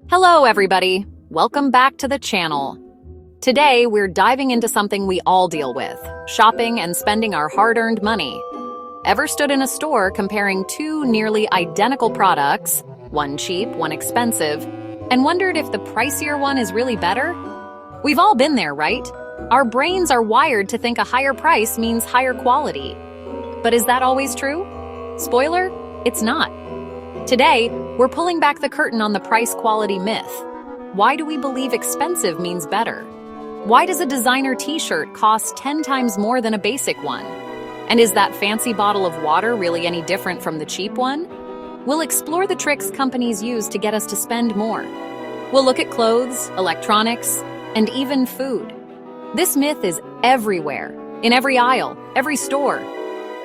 Hello, everybody. Welcome back to the channel. Today, we're diving into something we all deal with, shopping and spending our hard-earned money. Ever stood in a store comparing two nearly identical products, one cheap, one expensive, and wondered if the pricier one is really better? We've all been there, right? Our brains are wired to think a higher price means higher quality. But is that always true? Spoiler, it's not. Today, we're pulling back the curtain on the price-quality myth. Why do we believe expensive means better? Why does a designer t-shirt cost 10 times more than a basic one? And is that fancy bottle of water really any different from the cheap one? We'll explore the tricks companies use to get us to spend more. We'll look at clothes, electronics, and even food. This myth is everywhere, in every aisle, every store.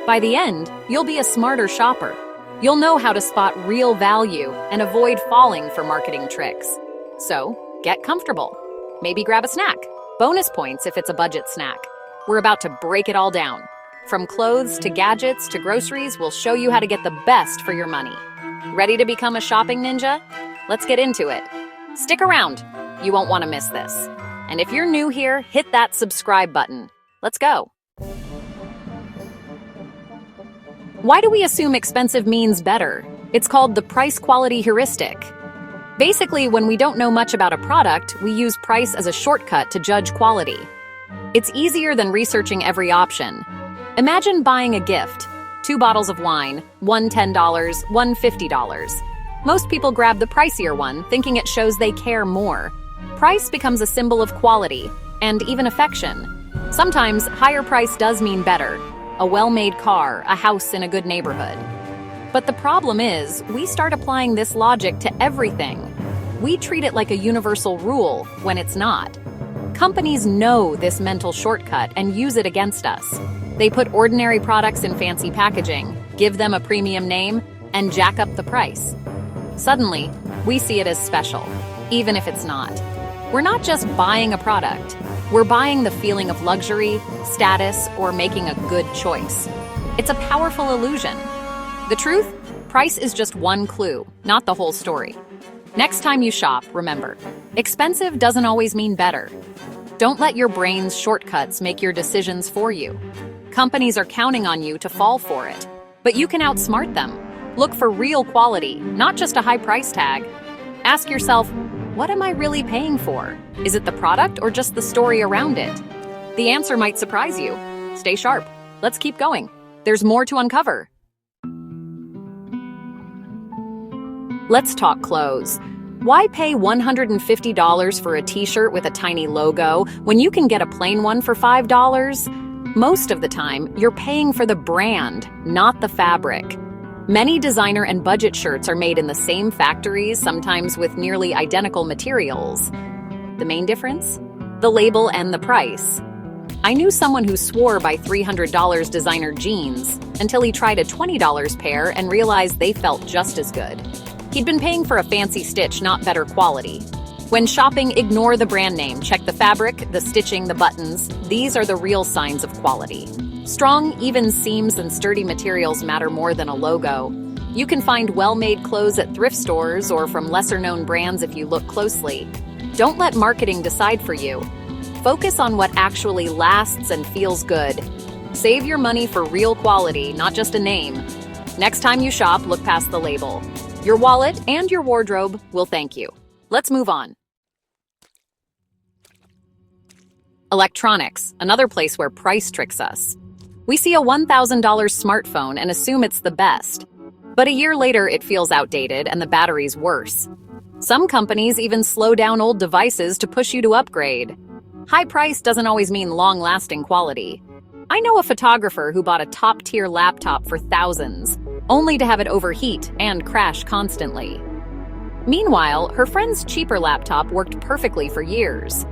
By the end, you'll be a smarter shopper. You'll know how to spot real value and avoid falling for marketing tricks. So, get comfortable. Maybe grab a snack. Bonus points if it's a budget snack. We're about to break it all down. From clothes to gadgets to groceries, we'll show you how to get the best for your money. Ready to become a shopping ninja? Let's get into it. Stick around. You won't want to miss this. And if you're new here, hit that subscribe button. Let's go. Why do we assume expensive means better? It's called the price-quality heuristic. Basically, when we don't know much about a product, we use price as a shortcut to judge quality. It's easier than researching every option. Imagine buying a gift. 2 bottles of wine, one $10, one $50. Most people grab the pricier one, thinking it shows they care more. Price becomes a symbol of quality, and even affection. Sometimes, higher price does mean better. A well-made car, a house in a good neighborhood. But the problem is, we start applying this logic to everything. We treat it like a universal rule when it's not. Companies know this mental shortcut and use it against us. They put ordinary products in fancy packaging, give them a premium name, and jack up the price. Suddenly, we see it as special, even if it's not. We're not just buying a product. We're buying the feeling of luxury, status, or making a good choice. It's a powerful illusion. The truth? Price is just one clue, not the whole story. Next time you shop, remember, expensive doesn't always mean better. Don't let your brain's shortcuts make your decisions for you. Companies are counting on you to fall for it, but you can outsmart them. Look for real quality, not just a high price tag. Ask yourself, what am I really paying for? Is it the product or just the story around it? The answer might surprise you. Stay sharp. Let's keep going. There's more to uncover. Let's talk clothes. Why pay $150 for a t-shirt with a tiny logo when you can get a plain one for $5? Most of the time, you're paying for the brand, not the fabric. Many designer and budget shirts are made in the same factories, sometimes with nearly identical materials. The main difference? The label and the price. I knew someone who swore by $300 designer jeans until he tried a $20 pair and realized they felt just as good. He'd been paying for a fancy stitch, not better quality. When shopping, ignore the brand name. Check the fabric, the stitching, the buttons. These are the real signs of quality. Strong, even seams and sturdy materials matter more than a logo. You can find well-made clothes at thrift stores or from lesser-known brands if you look closely. Don't let marketing decide for you. Focus on what actually lasts and feels good. Save your money for real quality, not just a name. Next time you shop, look past the label. Your wallet and your wardrobe will thank you. Let's move on. Electronics, another place where price tricks us. We see a $1,000 smartphone and assume it's the best. But a year later, it feels outdated and the battery's worse. Some companies even slow down old devices to push you to upgrade. High price doesn't always mean long-lasting quality. I know a photographer who bought a top-tier laptop for thousands, only to have it overheat and crash constantly. Meanwhile, her friend's cheaper laptop worked perfectly for years.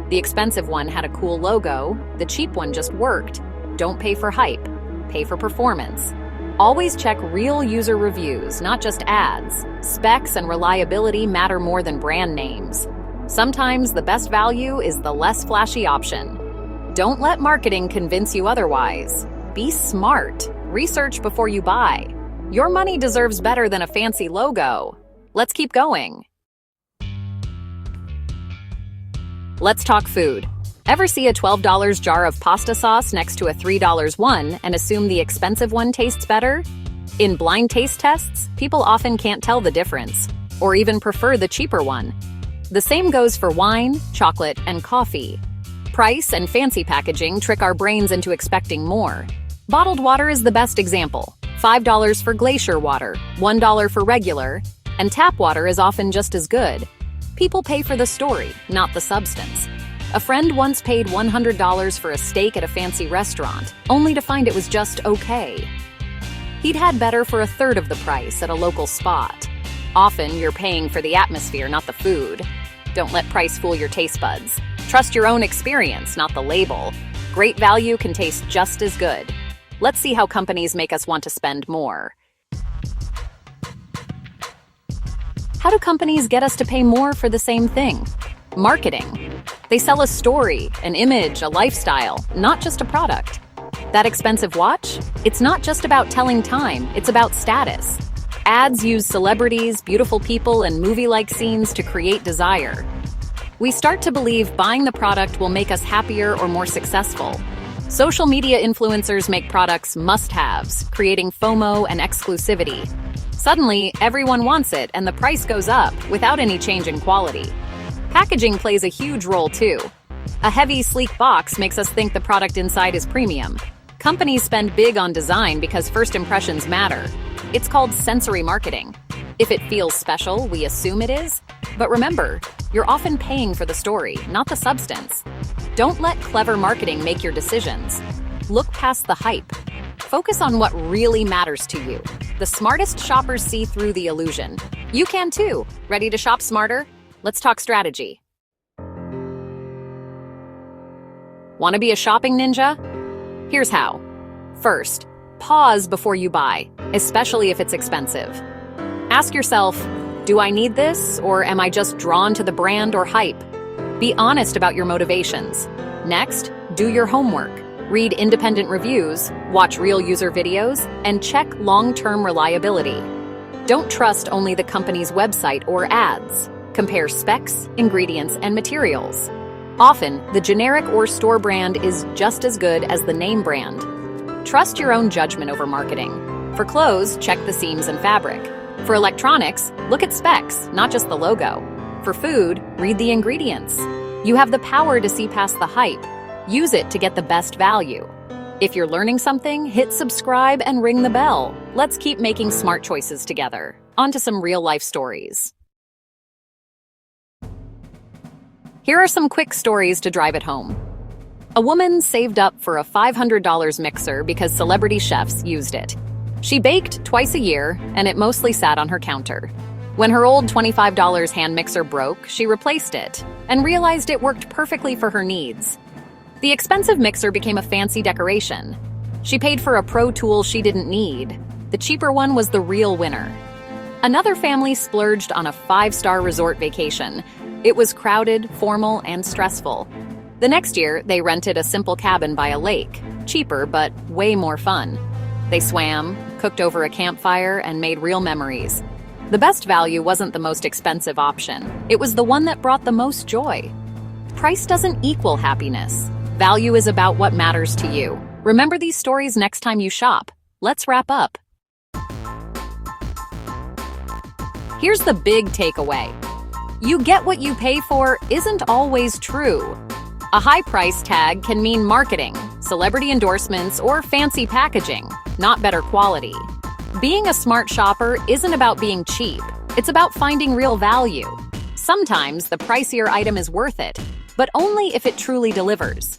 The expensive one had a cool logo, the cheap one just worked. Don't pay for hype, pay for performance. Always check real user reviews, not just ads. Specs and reliability matter more than brand names. Sometimes the best value is the less flashy option. Don't let marketing convince you otherwise. Be smart. Research before you buy. Your money deserves better than a fancy logo. Let's keep going. Let's talk food. Ever see a $12 jar of pasta sauce next to a $3 one and assume the expensive one tastes better? In blind taste tests, people often can't tell the difference, or even prefer the cheaper one. The same goes for wine, chocolate, and coffee. Price and fancy packaging trick our brains into expecting more. Bottled water is the best example. $5 for glacier water, $1 for regular, and tap water is often just as good. People pay for the story, not the substance. A friend once paid $100 for a steak at a fancy restaurant, only to find it was just okay. He'd had better for a third of the price at a local spot. Often, you're paying for the atmosphere, not the food. Don't let price fool your taste buds. Trust your own experience, not the label. Great value can taste just as good. Let's see how companies make us want to spend more. How do companies get us to pay more for the same thing? Marketing. They sell a story, an image, a lifestyle, not just a product. That expensive watch? It's not just about telling time, it's about status. Ads use celebrities, beautiful people, and movie-like scenes to create desire. We start to believe buying the product will make us happier or more successful. Social media influencers make products must-haves, creating FOMO and exclusivity. Suddenly, everyone wants it, and the price goes up without any change in quality. Packaging plays a huge role too. A heavy, sleek box makes us think the product inside is premium. Companies spend big on design because first impressions matter. It's called sensory marketing. If it feels special, we assume it is. But remember, you're often paying for the story, not the substance. Don't let clever marketing make your decisions. Look past the hype. Focus on what really matters to you. The smartest shoppers see through the illusion. You can too. Ready to shop smarter? Let's talk strategy. Want to be a shopping ninja? Here's how. First, pause before you buy, especially if it's expensive. Ask yourself, do I need this, or am I just drawn to the brand or hype? Be honest about your motivations. Next, do your homework. Read independent reviews, watch real user videos, and check long-term reliability. Don't trust only the company's website or ads. Compare specs, ingredients, and materials. Often, the generic or store brand is just as good as the name brand. Trust your own judgment over marketing. For clothes, check the seams and fabric. For electronics, look at specs, not just the logo. For food, read the ingredients. You have the power to see past the hype. Use it to get the best value. If you're learning something, hit subscribe and ring the bell. Let's keep making smart choices together. On to some real-life stories. Here are some quick stories to drive it home. A woman saved up for a $500 mixer because celebrity chefs used it. She baked twice a year, and it mostly sat on her counter. When her old $25 hand mixer broke, she replaced it and realized it worked perfectly for her needs. The expensive mixer became a fancy decoration. She paid for a pro tool she didn't need. The cheaper one was the real winner. Another family splurged on a 5-star resort vacation. It was crowded, formal, and stressful. The next year, they rented a simple cabin by a lake. Cheaper, but way more fun. They swam, cooked over a campfire, and made real memories. The best value wasn't the most expensive option. It was the one that brought the most joy. Price doesn't equal happiness. Value is about what matters to you. Remember these stories next time you shop. Let's wrap up. Here's the big takeaway. You get what you pay for isn't always true. A high price tag can mean marketing, celebrity endorsements, or fancy packaging, not better quality. Being a smart shopper isn't about being cheap. It's about finding real value. Sometimes the pricier item is worth it, but only if it truly delivers.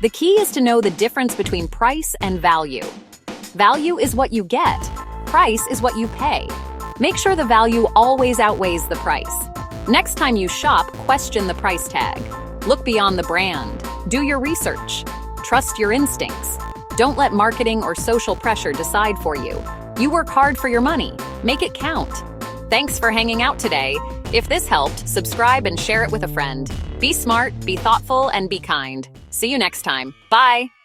The key is to know the difference between price and value. Value is what you get. Price is what you pay. Make sure the value always outweighs the price. Next time you shop, question the price tag. Look beyond the brand. Do your research. Trust your instincts. Don't let marketing or social pressure decide for you. You work hard for your money. Make it count. Thanks for hanging out today. If this helped, subscribe and share it with a friend. Be smart, be thoughtful, and be kind. See you next time. Bye!